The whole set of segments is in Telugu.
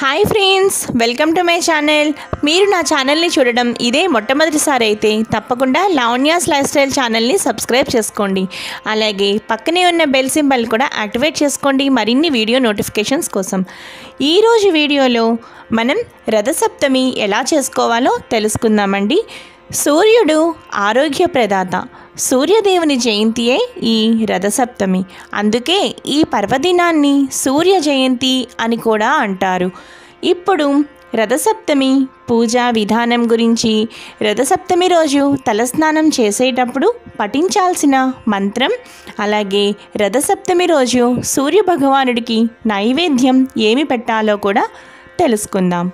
Hi friends, welcome to my channel. మీరు నా ఛానల్ని చూడడం ఇదే మొట్టమొదటిసారి అయితే తప్పకుండా లావణ్యాస్ లైఫ్ స్టైల్ ఛానల్ని సబ్స్క్రైబ్ చేసుకోండి. అలాగే పక్కనే ఉన్న బెల్ సింబల్ కూడా యాక్టివేట్ చేసుకోండి మరిన్ని వీడియో నోటిఫికేషన్స్ కోసం. ఈరోజు వీడియోలో మనం రథసప్తమి ఎలా చేసుకోవాలో తెలుసుకుందామండి. సూర్యుడు ఆరోగ్య ప్రదాత, సూర్యదేవుని జయంతియే ఈ రథసప్తమి. అందుకే ఈ పర్వదినాన్ని సూర్య జయంతి అని కూడా అంటారు. ఇప్పుడు రథసప్తమి పూజా విధానం గురించి, రథసప్తమి రోజు తలస్నానం చేసేటప్పుడు పఠించాల్సిన మంత్రం, అలాగే రథసప్తమి రోజు సూర్య భగవానుడికి నైవేద్యం ఏమి పెట్టాలో కూడా తెలుసుకుందాం.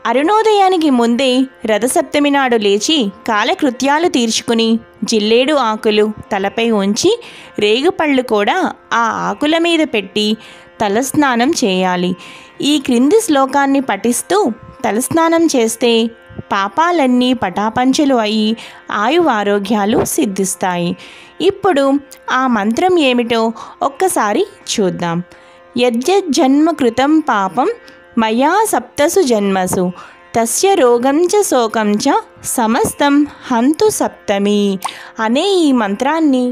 అరుణోదయానికి ముందే రథసప్తమి నాడు లేచి కాలకృత్యాలు తీర్చుకుని జిల్లేడు ఆకులు తలపై ఉంచి రేగుపళ్ళు కూడా ఆ ఆకుల మీద పెట్టి తలస్నానం చేయాలి. ఈ క్రింది శ్లోకాన్ని పఠిస్తూ తలస్నానం చేస్తే పాపాలన్నీ పటాపంచలు అయి ఆయువారోగ్యాలు సిద్ధిస్తాయి. ఇప్పుడు ఆ మంత్రం ఏమిటో ఒక్కసారి చూద్దాం. యజ్జన్మ కృతం పాపం మయా సప్తసు జన్మసు తస్య రోగం చ శోకం చ సమస్తం హంతు సప్తమి అనే ఈ మంత్రాన్ని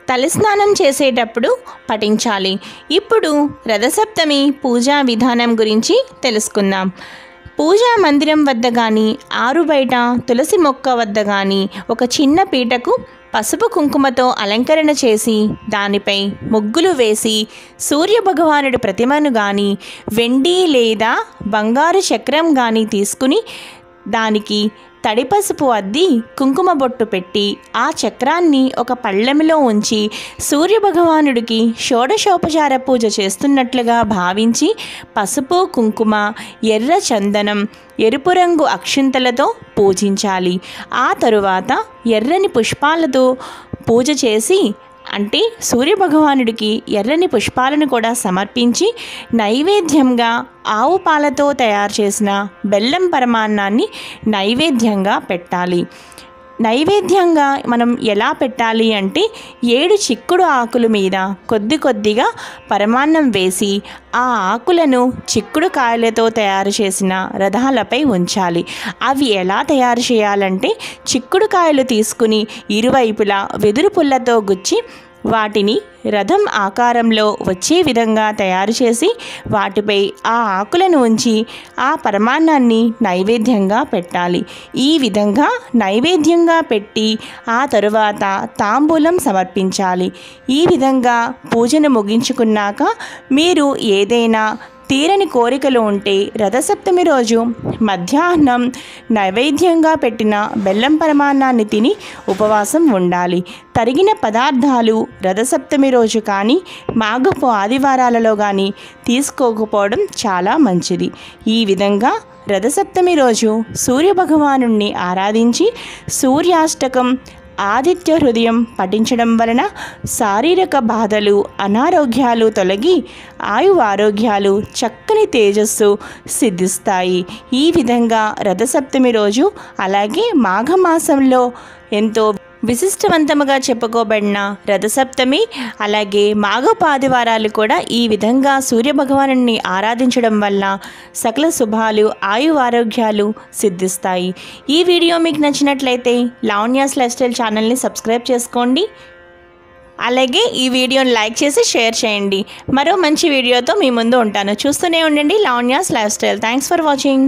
తలస్నానం చేసేటప్పుడు పఠించాలి. ఇప్పుడు రథసప్తమి పూజా విధానం గురించి తెలుసుకుందాం. పూజా మందిరం వద్ద కానీ, ఆరు బయట తులసి మొక్క వద్ద కానీ ఒక చిన్న పీటకు పసుపు కుంకుమతో అలంకరణ చేసి దానిపై ముగ్గులు వేసి సూర్యభగవానుడి ప్రతిమను కానీ, వెండి లేదా బంగారు చక్రం కానీ తీసుకుని దానికి తడి పసుపు అద్ది కుంకుమ బొట్టు పెట్టి ఆ చక్రాన్ని ఒక పళ్ళెంలో ఉంచి సూర్యభగవానుడికి షోడశోపచార పూజ చేస్తున్నట్లుగా భావించి పసుపు కుంకుమ, ఎర్ర చందనం, ఎరుపు రంగు అక్షింతలతో పూజించాలి. ఆ తరువాత ఎర్రని పుష్పాలతో పూజ చేసి, అంటే సూర్యభగవానుడికి ఎర్రని పుష్పాలను కూడా సమర్పించి నైవేద్యంగా ఆవు పాలతో తయారు చేసిన బెల్లం పరమాన్నాన్ని నైవేద్యంగా పెట్టాలి. నైవేద్యంగా మనం ఎలా పెట్టాలి అంటే 7 చిక్కుడు ఆకుల మీద కొద్ది కొద్దిగా పరమాన్నం వేసి ఆ ఆకులను చిక్కుడు కాయలతో తయారు చేసిన రథాలపై ఉంచాలి. అవి ఎలా తయారు చేయాలంటే చిక్కుడు కాయలు తీసుకుని ఇరువైపులా వెదురు పుల్లతో గుచ్చి వాటిని రథం ఆకారంలో వచ్చే విధంగా తయారు చేసి వాటిపై ఆ ఆకులను ఉంచి ఆ పరమాన్నాన్ని నైవేద్యంగా పెట్టాలి. ఈ విధంగా నైవేద్యంగా పెట్టి ఆ తరువాత తాంబూలం సమర్పించాలి. ఈ విధంగా పూజను ముగించుకున్నాక మీరు ఏదైనా తీరని కోరికలు ఉంటే రథసప్తమి రోజు మధ్యాహ్నం నైవేద్యంగా పెట్టిన బెల్లం పరమాన్నాన్ని తిని ఉపవాసం ఉండాలి. తరిగిన పదార్థాలు రథసప్తమి రోజు కానీ, మాఘపు ఆదివారాలలో కానీ తీసుకోకపోవడం చాలా మంచిది. ఈ విధంగా రథసప్తమి రోజు సూర్యభగవానుణ్ణి ఆరాధించి సూర్యాష్టకం, ఆదిత్య హృదయం పఠించడం వలన శారీరక బాధలు, అనారోగ్యాలు తొలగి ఆయువారోగ్యాలు, చక్కని తేజస్సు సిద్ధిస్తాయి. ఈ విధంగా రథసప్తమి రోజు, అలాగే మాఘమాసంలో ఎంతో విశిష్టవంతముగా చెప్పుకోబడిన రథసప్తమి, అలాగే మాఘపు ఆదివారాలు కూడా ఈ విధంగా సూర్యభగవానుని ఆరాధించడం వల్ల సకల శుభాలు, ఆయువారోగ్యాలు సిద్ధిస్తాయి. ఈ వీడియో మీకు నచ్చినట్లయితే లావణ్యాస్ లైఫ్ స్టైల్ ఛానల్ని సబ్స్క్రైబ్ చేసుకోండి. అలాగే ఈ వీడియోని లైక్ చేసి షేర్ చేయండి. మరో మంచి వీడియోతో మీ ముందు ఉంటాను. చూస్తూనే ఉండండి Lavanya's life style. Thanks for watching.